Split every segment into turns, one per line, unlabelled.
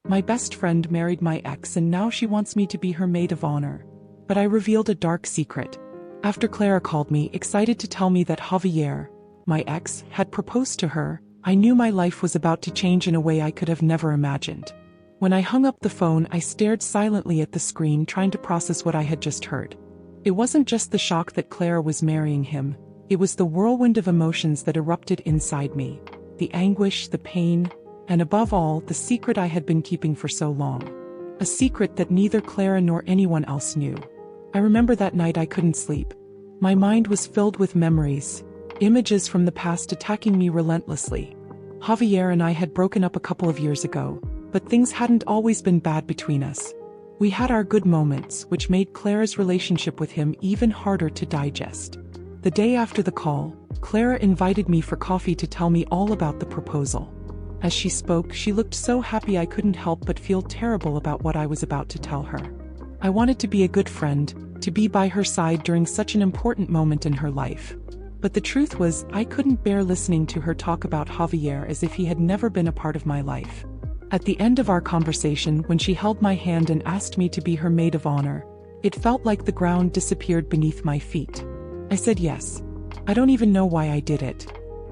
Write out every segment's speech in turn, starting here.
My best friend married my ex and now she wants me to be her maid of honor. But I revealed a dark secret. After Clara called me, excited to tell me that Javier, my ex, had proposed to her, I knew my life was about to change in a way I could have never imagined. When I hung up the phone, I stared silently at the screen, trying to process what I had just heard. It wasn't just the shock that Clara was marrying him, it was the whirlwind of emotions that erupted inside me. The anguish, the pain, and above all, the secret I had been keeping for so long. A secret that neither Clara nor anyone else knew. I remember that night I couldn't sleep. My mind was filled with memories, images from the past attacking me relentlessly. Javier and I had broken up a couple of years ago, but things hadn't always been bad between us. We had our good moments, which made Clara's relationship with him even harder to digest. The day after the call, Clara invited me for coffee to tell me all about the proposal. As she spoke, she looked so happy I couldn't help but feel terrible about what I was about to tell her. I wanted to be a good friend, to be by her side during such an important moment in her life. But the truth was, I couldn't bear listening to her talk about Javier as if he had never been a part of my life. At the end of our conversation, when she held my hand and asked me to be her maid of honor, it felt like the ground disappeared beneath my feet. I said yes. I don't even know why I did it.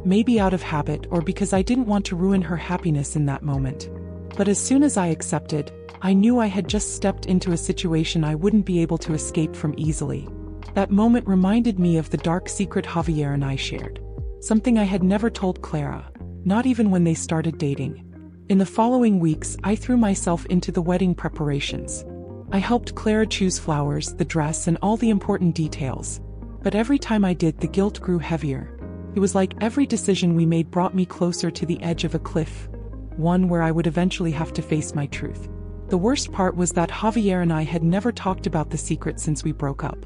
Maybe out of habit or because I didn't want to ruin her happiness in that moment. But as soon as I accepted, I knew I had just stepped into a situation I wouldn't be able to escape from easily. That moment reminded me of the dark secret Javier and I shared. Something I had never told Clara, not even when they started dating. In the following weeks, I threw myself into the wedding preparations. I helped Clara choose flowers, the dress, and all the important details. But every time I did, the guilt grew heavier. It was like every decision we made brought me closer to the edge of a cliff, one where I would eventually have to face my truth. The worst part was that Javier and I had never talked about the secret since we broke up.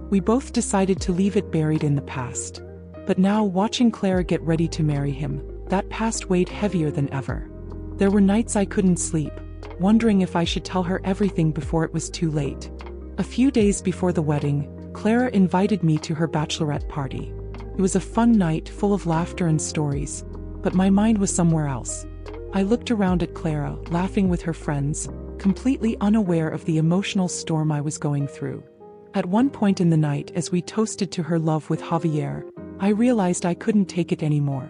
We both decided to leave it buried in the past. But now, watching Clara get ready to marry him, that past weighed heavier than ever. There were nights I couldn't sleep, wondering if I should tell her everything before it was too late. A few days before the wedding, Clara invited me to her bachelorette party. It was a fun night full of laughter and stories, but my mind was somewhere else. I looked around at Clara, laughing with her friends, completely unaware of the emotional storm I was going through. At one point in the night, as we toasted to her love with Javier, I realized I couldn't take it anymore.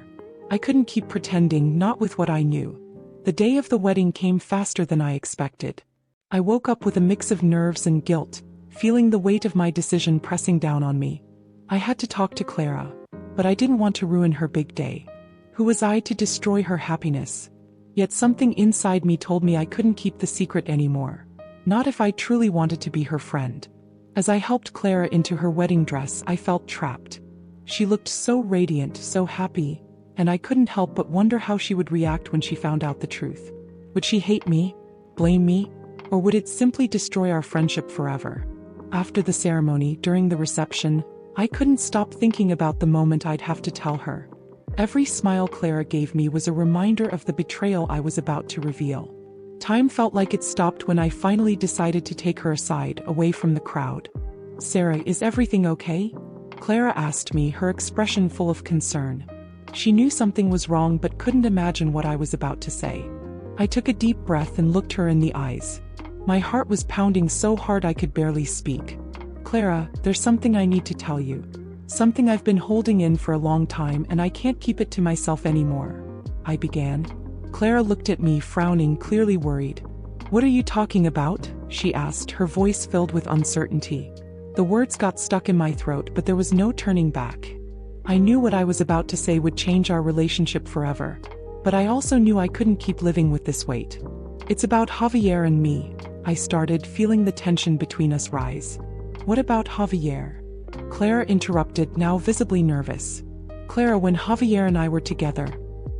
I couldn't keep pretending, not with what I knew. The day of the wedding came faster than I expected. I woke up with a mix of nerves and guilt, feeling the weight of my decision pressing down on me. I had to talk to Clara, but I didn't want to ruin her big day. Who was I to destroy her happiness? Yet something inside me told me I couldn't keep the secret anymore. Not if I truly wanted to be her friend. As I helped Clara into her wedding dress, I felt trapped. She looked so radiant, so happy, and I couldn't help but wonder how she would react when she found out the truth. Would she hate me, blame me, or would it simply destroy our friendship forever? After the ceremony, during the reception, I couldn't stop thinking about the moment I'd have to tell her. Every smile Clara gave me was a reminder of the betrayal I was about to reveal. Time felt like it stopped when I finally decided to take her aside, away from the crowd. "Sarah, is everything okay?" Clara asked me, her expression full of concern. She knew something was wrong but couldn't imagine what I was about to say. I took a deep breath and looked her in the eyes. My heart was pounding so hard I could barely speak. "Clara, there's something I need to tell you. Something I've been holding in for a long time and I can't keep it to myself anymore," I began. Clara looked at me, frowning, clearly worried. "What are you talking about?" she asked, her voice filled with uncertainty. The words got stuck in my throat, but there was no turning back. I knew what I was about to say would change our relationship forever, but I also knew I couldn't keep living with this weight. "It's about Javier and me," I started, feeling the tension between us rise. "What about Javier?" Clara interrupted, now visibly nervous. "Clara, when Javier and I were together,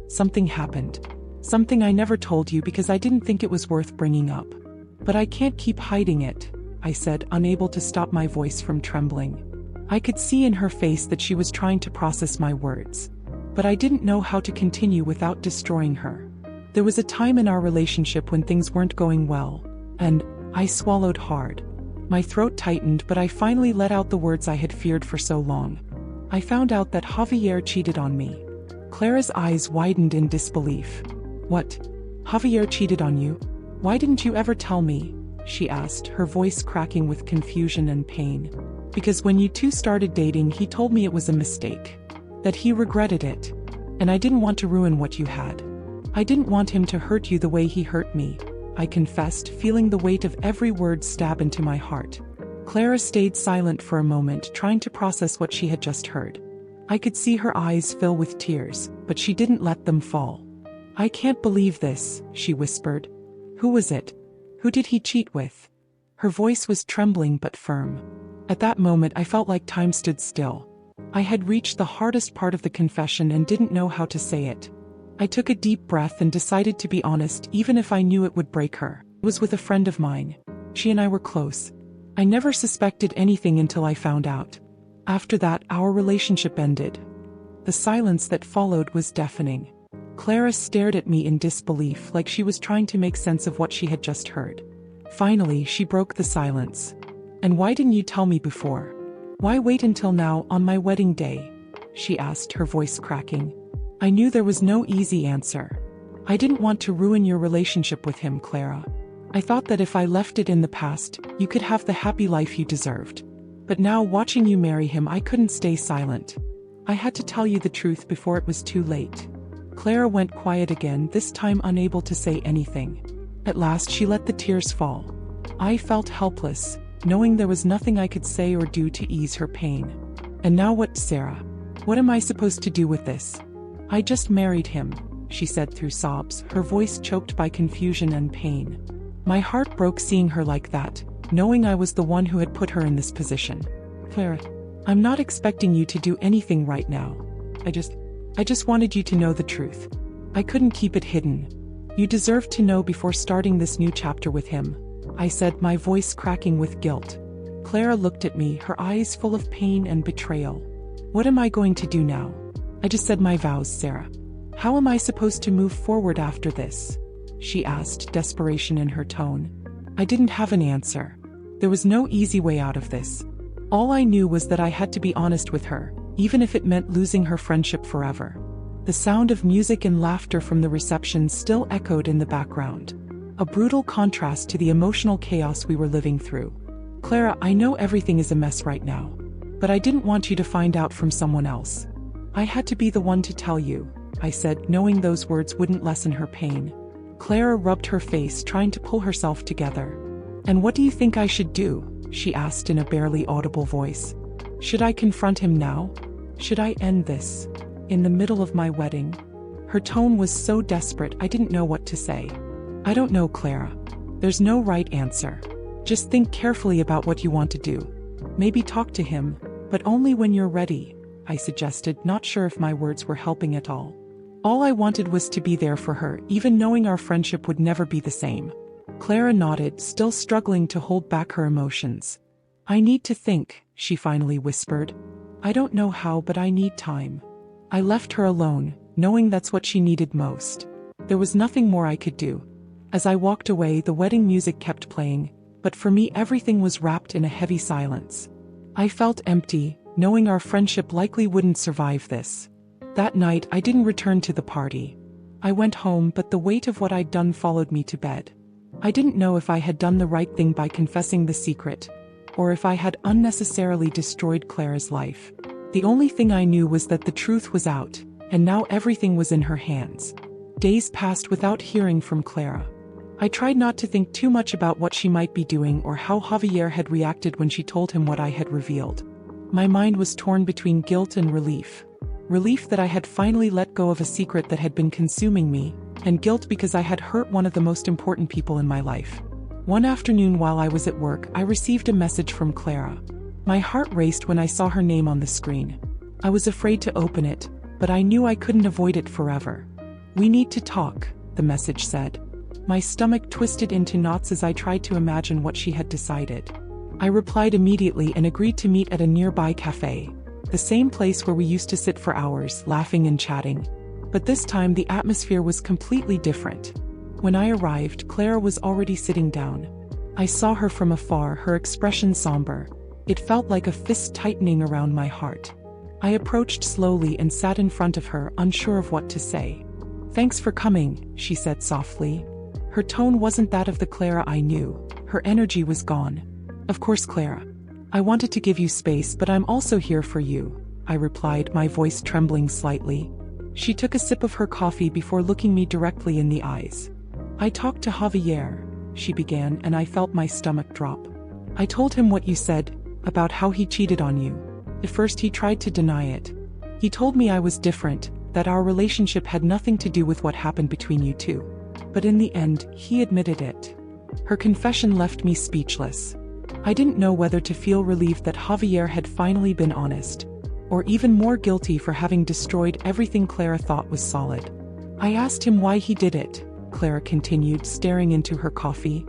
something happened. Something I never told you because I didn't think it was worth bringing up. But I can't keep hiding it," I said, unable to stop my voice from trembling. I could see in her face that she was trying to process my words. But I didn't know how to continue without destroying her. There was a time in our relationship when things weren't going well, and I swallowed hard. My throat tightened, but I finally let out the words I had feared for so long. "I found out that Javier cheated on me." Clara's eyes widened in disbelief. "What? Javier cheated on you?" Why didn't you ever tell me? She asked, her voice cracking with confusion and pain. Because when you two started dating, he told me it was a mistake. That he regretted it. And I didn't want to ruin what you had. I didn't want him to hurt you the way he hurt me, I confessed, feeling the weight of every word stab into my heart. Clara stayed silent for a moment, trying to process what she had just heard. I could see her eyes fill with tears, but she didn't let them fall. I can't believe this, she whispered. Who was it? Who did he cheat with? Her voice was trembling but firm. At that moment I felt like time stood still. I had reached the hardest part of the confession and didn't know how to say it. I took a deep breath and decided to be honest, even if I knew it would break her. It was with a friend of mine. She and I were close. I never suspected anything until I found out. After that, our relationship ended. The silence that followed was deafening. Clara stared at me in disbelief, like she was trying to make sense of what she had just heard. Finally, she broke the silence. And why didn't you tell me before? Why wait until now, on my wedding day? She asked, her voice cracking. I knew there was no easy answer. I didn't want to ruin your relationship with him, Clara. I thought that if I left it in the past, you could have the happy life you deserved. But now, watching you marry him, I couldn't stay silent. I had to tell you the truth before it was too late. Clara went quiet again, this time unable to say anything. At last she let the tears fall. I felt helpless, knowing there was nothing I could say or do to ease her pain. And now what, Sarah? What am I supposed to do with this? I just married him, she said through sobs, her voice choked by confusion and pain. My heart broke seeing her like that, knowing I was the one who had put her in this position. Clara, I'm not expecting you to do anything right now. I just wanted you to know the truth. I couldn't keep it hidden. You deserve to know before starting this new chapter with him, I said, my voice cracking with guilt. Clara looked at me, her eyes full of pain and betrayal. What am I going to do now? I just said my vows, Sarah. How am I supposed to move forward after this? She asked, desperation in her tone. I didn't have an answer. There was no easy way out of this. All I knew was that I had to be honest with her, even if it meant losing her friendship forever. The sound of music and laughter from the reception still echoed in the background. A brutal contrast to the emotional chaos we were living through. Clara, I know everything is a mess right now. But I didn't want you to find out from someone else. I had to be the one to tell you, I said, knowing those words wouldn't lessen her pain. Clara rubbed her face, trying to pull herself together. And what do you think I should do? She asked in a barely audible voice. Should I confront him now? Should I end this? In the middle of my wedding? Her tone was so desperate I didn't know what to say. I don't know, Clara. There's no right answer. Just think carefully about what you want to do. Maybe talk to him, but only when you're ready, I suggested, not sure if my words were helping at all. All I wanted was to be there for her, even knowing our friendship would never be the same. Clara nodded, still struggling to hold back her emotions. I need to think, she finally whispered. I don't know how, but I need time. I left her alone, knowing that's what she needed most. There was nothing more I could do. As I walked away, the wedding music kept playing, but for me everything was wrapped in a heavy silence. I felt empty, knowing our friendship likely wouldn't survive this. That night, I didn't return to the party. I went home, but the weight of what I'd done followed me to bed. I didn't know if I had done the right thing by confessing the secret, or if I had unnecessarily destroyed Clara's life. The only thing I knew was that the truth was out, and now everything was in her hands. Days passed without hearing from Clara. I tried not to think too much about what she might be doing or how Javier had reacted when she told him what I had revealed. My mind was torn between guilt and relief. Relief that I had finally let go of a secret that had been consuming me, and guilt because I had hurt one of the most important people in my life. One afternoon while I was at work, I received a message from Clara. My heart raced when I saw her name on the screen. I was afraid to open it, but I knew I couldn't avoid it forever. We need to talk, the message said. My stomach twisted into knots as I tried to imagine what she had decided. I replied immediately and agreed to meet at a nearby cafe. The same place where we used to sit for hours, laughing and chatting. But this time the atmosphere was completely different. When I arrived, Clara was already sitting down. I saw her from afar, her expression somber. It felt like a fist tightening around my heart. I approached slowly and sat in front of her, unsure of what to say. Thanks for coming, she said softly. Her tone wasn't that of the Clara I knew. Her energy was gone. Of course, Clara. I wanted to give you space, but I'm also here for you, I replied, my voice trembling slightly. She took a sip of her coffee before looking me directly in the eyes. I talked to Javier, she began, and I felt my stomach drop. I told him what you said, about how he cheated on you. At first he tried to deny it. He told me I was different, that our relationship had nothing to do with what happened between you two. But in the end, he admitted it. Her confession left me speechless. I didn't know whether to feel relieved that Javier had finally been honest, or even more guilty for having destroyed everything Clara thought was solid. I asked him why he did it, Clara continued, staring into her coffee.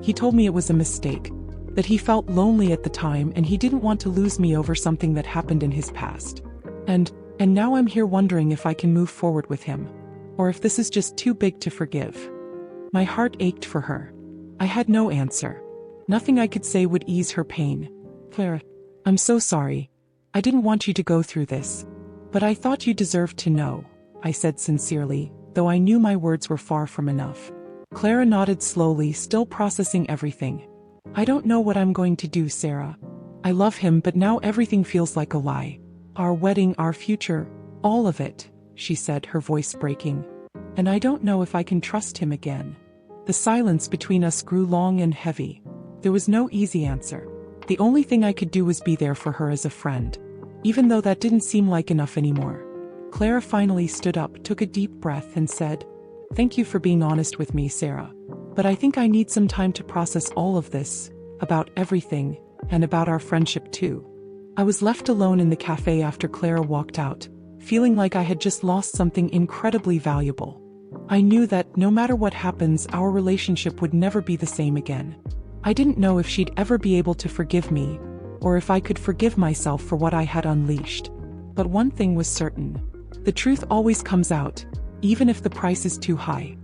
He told me it was a mistake, that he felt lonely at the time and he didn't want to lose me over something that happened in his past. And now I'm here wondering if I can move forward with him, or if this is just too big to forgive. My heart ached for her. I had no answer. Nothing I could say would ease her pain. Clara, I'm so sorry. I didn't want you to go through this. But I thought you deserved to know, I said sincerely, though I knew my words were far from enough. Clara nodded slowly, still processing everything. I don't know what I'm going to do, Sarah. I love him, but now everything feels like a lie. Our wedding, our future, all of it, she said, her voice breaking. And I don't know if I can trust him again. The silence between us grew long and heavy. There was no easy answer. The only thing I could do was be there for her as a friend, even though that didn't seem like enough anymore. Clara finally stood up, took a deep breath, and said, "Thank you for being honest with me, Sarah. But I think I need some time to process all of this, about everything, and about our friendship too." I was left alone in the cafe after Clara walked out, feeling like I had just lost something incredibly valuable. I knew that, no matter what happens, our relationship would never be the same again. I didn't know if she'd ever be able to forgive me, or if I could forgive myself for what I had unleashed. But one thing was certain. The truth always comes out, even if the price is too high.